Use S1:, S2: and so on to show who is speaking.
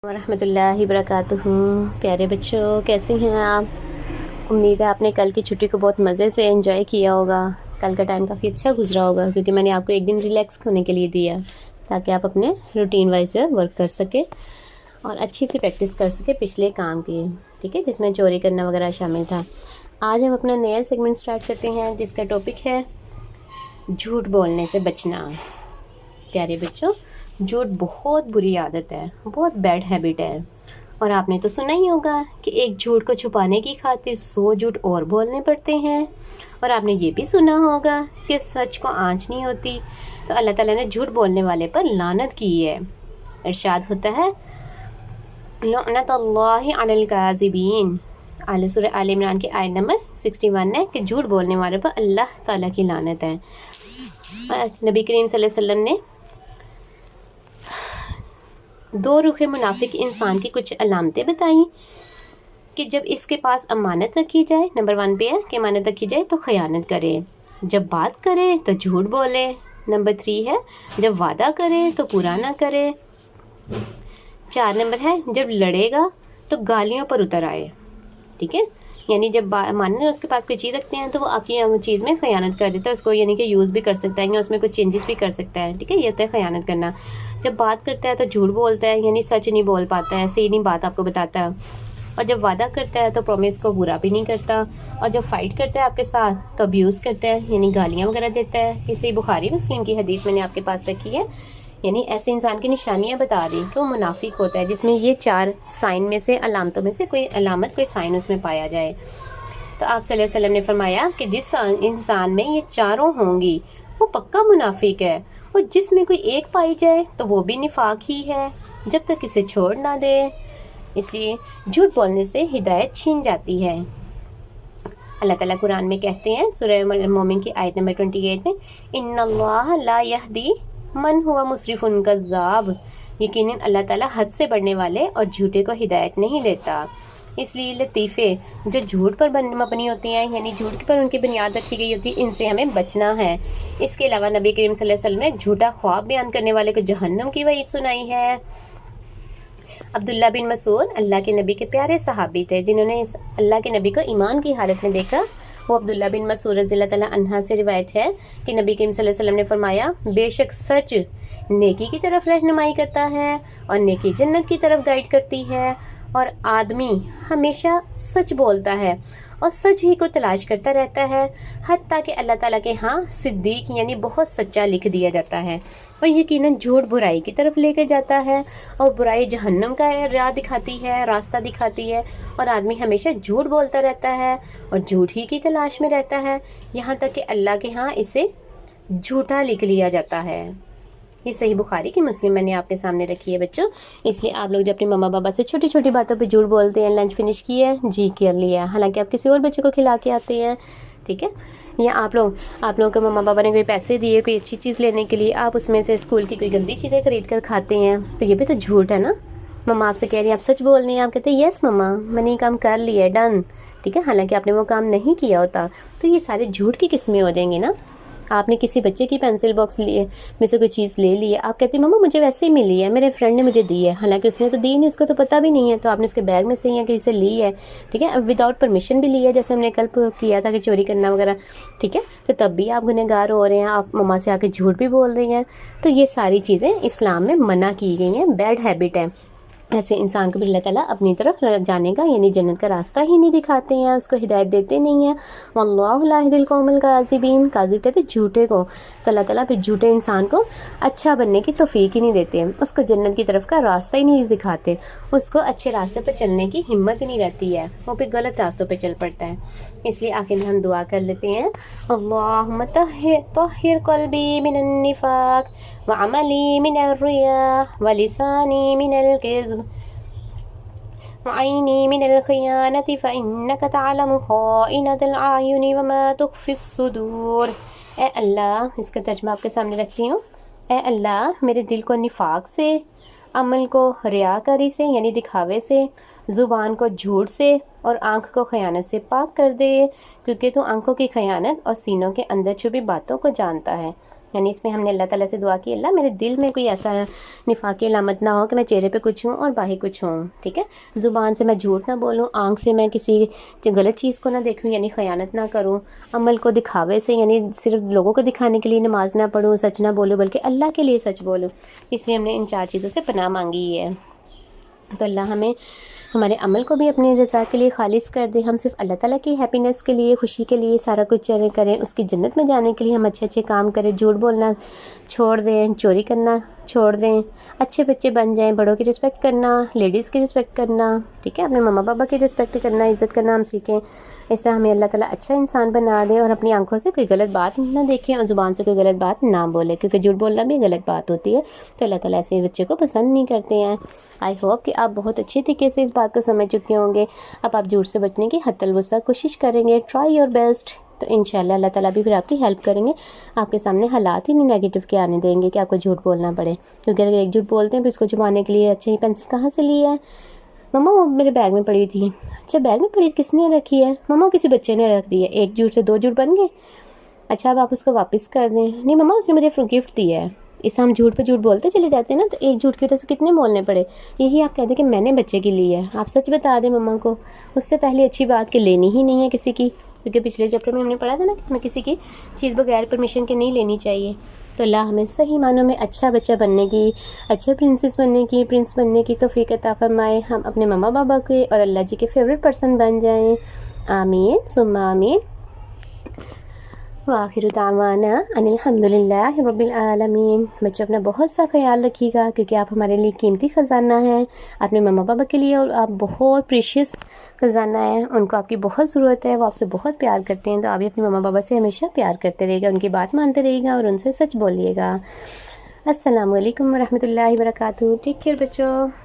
S1: ورحمۃ اللہ وبرکاتہ۔ پیارے بچوں، کیسے ہیں آپ؟ امید ہے آپ نے کل کی چھٹی کو بہت مزے سے انجوائے کیا ہوگا۔ کل کا ٹائم کافی اچھا گزرا ہوگا کیونکہ میں نے آپ کو ایک دن ریلیکس ہونے کے لیے دیا تاکہ آپ اپنے روٹین وائز جو ہے ورک کر سکیں اور اچھی سی پریکٹس کر سکیں پچھلے کام کی، ٹھیک ہے، جس میں چوری کرنا وغیرہ شامل تھا۔ آج ہم اپنا نیا سیگمنٹ سٹارٹ کرتے ہیں جس کا ٹاپک ہے جھوٹ بولنے سے بچنا۔ پیارے بچوں، جھوٹ بہت بری عادت ہے، بہت بیڈ ہیبٹ ہے، اور آپ نے تو سنا ہی ہوگا کہ ایک جھوٹ کو چھپانے کی خاطر 100 جھوٹ اور بولنے پڑتے ہیں، اور آپ نے یہ بھی سنا ہوگا کہ سچ کو آنچ نہیں ہوتی۔ تو اللہ تعالیٰ نے جھوٹ بولنے والے پر لعنت کی ہے۔ ارشاد ہوتا ہے لعنت اللہ علی الکاذبین، سورہ آل عمران کی آیت نمبر 61 ہے کہ جھوٹ بولنے والے پر اللہ تعالیٰ کی لعنت ہے۔ نبی کریم صلی اللہ علیہ وسلم نے دو رخ منافق انسان کی کچھ علامتیں بتائیں کہ جب اس کے پاس امانت رکھی جائے، نمبر 1 پہ ہے کہ امانت رکھی جائے تو خیانت کرے، جب بات کرے تو جھوٹ بولے، نمبر 3 ہے جب وعدہ کرے تو پورا نہ کرے، 4 نمبر ہے جب لڑے گا تو گالیوں پر اتر آئے، ٹھیک ہے، یعنی جب ماننے اس کے پاس کوئی چیز رکھتے ہیں تو وہ آپ کی چیز میں خیانت کر دیتا ہے، اس کو یعنی کہ یوز بھی کر سکتا ہے یا اس میں کچھ چینجز بھی کر سکتا ہے، ٹھیک ہے، یہ ہوتا ہے خیانت کرنا۔ جب بات کرتا ہے تو جھوٹ بولتا ہے، یعنی سچ نہیں بول پاتا ہے، صحیح نہیں بات آپ کو بتاتا ہے، اور جب وعدہ کرتا ہے تو پرومس کو پورا بھی نہیں کرتا، اور جب فائٹ کرتا ہے آپ کے ساتھ تو ابیوز کرتا ہے، یعنی گالیاں وغیرہ دیتا ہے۔ اسی بخاری مسلم کی حدیث میں نے آپ کے پاس رکھی ہے، یعنی ایسے انسان کی نشانیاں بتا دی کہ وہ منافق ہوتا ہے، جس میں یہ 4 سائن میں سے، علامتوں میں سے کوئی علامت، کوئی سائن اس میں پایا جائے۔ تو آپ صلی اللہ علیہ وسلم نے فرمایا کہ جس انسان میں یہ چاروں ہوں گی وہ پکا منافق ہے، اور جس میں کوئی ایک پائی جائے تو وہ بھی نفاق ہی ہے جب تک اسے چھوڑ نہ دے۔ اس لیے جھوٹ بولنے سے ہدایت چھین جاتی ہے۔ اللہ تعالیٰ قرآن میں کہتے ہیں سورہ مومن کی آیت نمبر 28 میں ان اللہ لا یہدی من ہوا مسرف کذاب، یقیناً اللہ تعالیٰ حد سے بڑھنے والے اور جھوٹے کو ہدایت نہیں دیتا۔ اس لیے لطیفے جو جھوٹ پر مبنی ہوتی ہیں، یعنی جھوٹ پر ان کی بنیاد رکھی گئی ہوتی ہے، ان سے ہمیں بچنا ہے۔ اس کے علاوہ نبی کریم صلی اللہ علیہ وسلم نے جھوٹا خواب بیان کرنے والے کو جہنم کی وعید سنائی ہے۔ عبداللہ بن مسعود اللہ کے نبی کے پیارے صحابی تھے جنہوں نے اللہ کے نبی کو ایمان کی حالت میں دیکھا۔ وہ عبداللہ بن مسعود رضی اللہ تعالیٰ عنہ سے روایت ہے کہ نبی کریم صلی اللہ علیہ وسلم نے فرمایا بے شک سچ نیکی کی طرف رہنمائی کرتا ہے اور نیکی جنت کی طرف گائیڈ کرتی ہے، اور آدمی ہمیشہ سچ بولتا ہے اور سچ ہی کو تلاش کرتا رہتا ہے حتیٰ کہ اللہ تعالیٰ کے ہاں صدیق یعنی بہت سچا لکھ دیا جاتا ہے۔ اور یقیناً جھوٹ برائی کی طرف لے کے جاتا ہے، اور برائی جہنم کا راہ دکھاتی ہے، راستہ دکھاتی ہے، اور آدمی ہمیشہ جھوٹ بولتا رہتا ہے اور جھوٹ ہی کی تلاش میں رہتا ہے یہاں تک کہ اللہ کے ہاں اسے جھوٹا لکھ لیا جاتا ہے۔ یہ صحیح بخاری کی مسلم میں نے آپ کے سامنے رکھی ہے بچوں۔ اس لیے آپ لوگ جب اپنے ماما بابا سے چھوٹی چھوٹی باتوں پہ جھوٹ بولتے ہیں، لنچ فنش کیا ہے جی کر لیا، حالانکہ آپ کسی اور بچے کو کھلا کے آتے ہیں، ٹھیک ہے، یا آپ لوگوں کے ماما بابا نے کوئی پیسے دیے کوئی اچھی چیز لینے کے لیے، آپ اس میں سے اسکول کی کوئی گندی چیزیں خرید کر کھاتے ہیں، تو یہ بھی تو جھوٹ ہے نا۔ ماما آپ سے کہہ رہی ہیں آپ سچ بول رہی ہیں، آپ کہتے ہیں یس ماما میں نے یہ کام کر لیا ہے، ڈن، ٹھیک ہے، حالانکہ آپ نے وہ کام نہیں کیا ہوتا، تو یہ سارے جھوٹ کی قسمیں ہو جائیں گی نا۔ آپ نے کسی بچے کی پینسل باکس میں سے کوئی چیز لے لی ہے، آپ کہتے ہیں ماما مجھے ویسے ہی ملی ہے، میرے فرینڈ نے مجھے دی ہے، حالانکہ اس نے تو دی نہیں، اس کو تو پتہ بھی نہیں ہے، تو آپ نے اس کے بیگ میں سے یا کہیں سے لی ہے، ٹھیک ہے، وداؤٹ پرمیشن بھی لی ہے، جیسے ہم نے کل کیا تھا کہ چوری کرنا وغیرہ، ٹھیک ہے، تو تب بھی آپ گنہگار ہو رہے ہیں، آپ ماما سے آ کے جھوٹ بھی بول رہی ہیں۔ تو یہ ساری چیزیں اسلام میں منع کی گئی ہیں، بیڈ ہیبٹ ہے۔ ایسے انسان کو بھی اللہ تعالیٰ اپنی طرف جانے کا یعنی جنت کا راستہ ہی نہیں دکھاتے ہیں، اس کو ہدایت دیتے نہیں ہیں۔ واللہ لا یہدی القوم الکاذبین، کاذب کہتے ہیں جھوٹے کو، تو اللہ تعالیٰ پھر جھوٹے انسان کو اچھا بننے کی توفیق ہی نہیں دیتے، اس کو جنت کی طرف کا راستہ ہی نہیں دکھاتے، اس کو اچھے راستے پہ چلنے کی ہمت ہی نہیں رہتی ہے، وہ پھر غلط راستوں پہ چل پڑتا ہے۔ اس لیے آخر میں ہم دعا کر لیتے ہیں اللہم طہر قلبی من النفاق وعملی من الریا ولسانی من الکذب وعینی من الخیانت فإنک تعلم خائنۃ الأعین وما تخفی الصدور۔ اے اللہ، اس کا ترجمہ آپ کے سامنے رکھتی ہوں، اے اللہ میرے دل کو نفاق سے، عمل کو ریاکاری سے یعنی دکھاوے سے، زبان کو جھوٹ سے اور آنکھ کو خیانت سے پاک کر دے، کیونکہ تو آنکھوں کی خیانت اور سینوں کے اندر چھپی باتوں کو جانتا ہے۔ یعنی اس میں ہم نے اللہ تعالیٰ سے دعا کی اللہ میرے دل میں کوئی ایسا نفاق کی علامت نہ ہو کہ میں چہرے پہ کچھ ہوں اور باہر کچھ ہوں، ٹھیک ہے، زبان سے میں جھوٹ نہ بولوں، آنکھ سے میں کسی غلط چیز کو نہ دیکھوں یعنی خیانت نہ کروں، عمل کو دکھاوے سے یعنی صرف لوگوں کو دکھانے کے لیے نماز نہ پڑھوں، سچ نہ بولوں بلکہ اللہ کے لیے سچ بولوں، اس لیے ہم نے ان 4 چیزوں سے پناہ مانگی ہے۔ تو اللہ ہمیں ہمارے عمل کو بھی اپنی رضا کے لیے خالص کر دے، ہم صرف اللہ تعالیٰ کی ہیپینس کے لیے، خوشی کے لیے سارا کچھ کریں، اس کی جنت میں جانے کے لیے ہم اچھے کام کریں، جھوٹ بولنا چھوڑ دیں، چوری کرنا چھوڑ دیں، اچھے بچے بن جائیں، بڑوں کی رسپیکٹ کرنا، لیڈیز کی رسپیکٹ کرنا، ٹھیک ہے، اپنے ماما پاپا کی رسپیکٹ کرنا، عزت کرنا ہم سیکھیں، اس طرح ہمیں اللہ تعالیٰ اچھا انسان بنا دے اور اپنی آنکھوں سے کوئی غلط بات نہ دیکھیں اور زبان سے کوئی غلط بات نہ بولے، کیونکہ جھوٹ بولنا بھی غلط بات ہوتی ہے، تو اللہ تعالیٰ ایسے بچے کو پسند نہیں کرتے ہیں۔ آئی ہوپ کہ آپ بہت اچھے طریقے سے اس بات کو سمجھ چکے ہوں گے۔ اب آپ جھوٹ سے بچنے کی حتی الوسع کوشش کریں گے، ٹرائی یور بیسٹ، تو انشاءاللہ اللہ تعالیٰ بھی پھر آپ کی ہیلپ کریں گے، آپ کے سامنے حالات ہی نہیں نیگیٹو کے آنے دیں گے کہ آپ کو جھوٹ بولنا پڑے، کیونکہ اگر ایک جھوٹ بولتے ہیں پھر اس کو چھپانے کے لیے اچھا یہ پینسل کہاں سے لی ہے، مما وہ میرے بیگ میں پڑی تھی، اچھا بیگ میں پڑی کس نے رکھی ہے، مما کسی بچے نے رکھ دی ہے، ایک جھوٹ سے 2 جھوٹ بن گئے، اچھا اب آپ اس کو واپس کر دیں، نہیں مما اس نے مجھے گفٹ دیا ہے، اس سے ہم جھوٹ پہ جھوٹ بولتے چلے جاتے ہیں نا، تو ایک جھوٹ کی وجہ سے کتنے بولنے پڑے، یہی آپ کہہ دیں کہ میں نے بچے کی لی ہے، آپ سچ بتا دیں مما کو، اس سے پہلے اچھی بات کہ لینی ہی نہیں ہے کسی کی، کیونکہ پچھلے چیپٹر میں ہم نے پڑھا تھا نا کہ ہمیں کسی کی چیز بغیر پرمیشن کے نہیں لینی چاہیے۔ تو اللہ ہمیں صحیح معنوں میں اچھا بچہ بننے کی، اچھے پرنس بننے کی توفیق عطا فرمائے، ہم اپنے ماما بابا کے اور اللہ جی کے فیوریٹ پرسن بن جائیں، آمین ثم آمین۔ وآخر دعوانا ان الحمدللہ رب العالمین۔ بچوں اپنا بہت سا خیال رکھیے گا کیونکہ آپ ہمارے لیے قیمتی خزانہ ہیں، اپنے ماما بابا کے لیے اور آپ بہت پریشیس خزانہ ہیں، ان کو آپ کی بہت ضرورت ہے، وہ آپ سے بہت پیار کرتے ہیں، تو آپ بھی اپنے ماما بابا سے ہمیشہ پیار کرتے رہیے گا، ان کی بات مانتے رہیے گا اور ان سے سچ بولیے گا۔ السلام علیکم ورحمۃ اللہ وبرکاتہ۔ ٹیک کیئر بچوں۔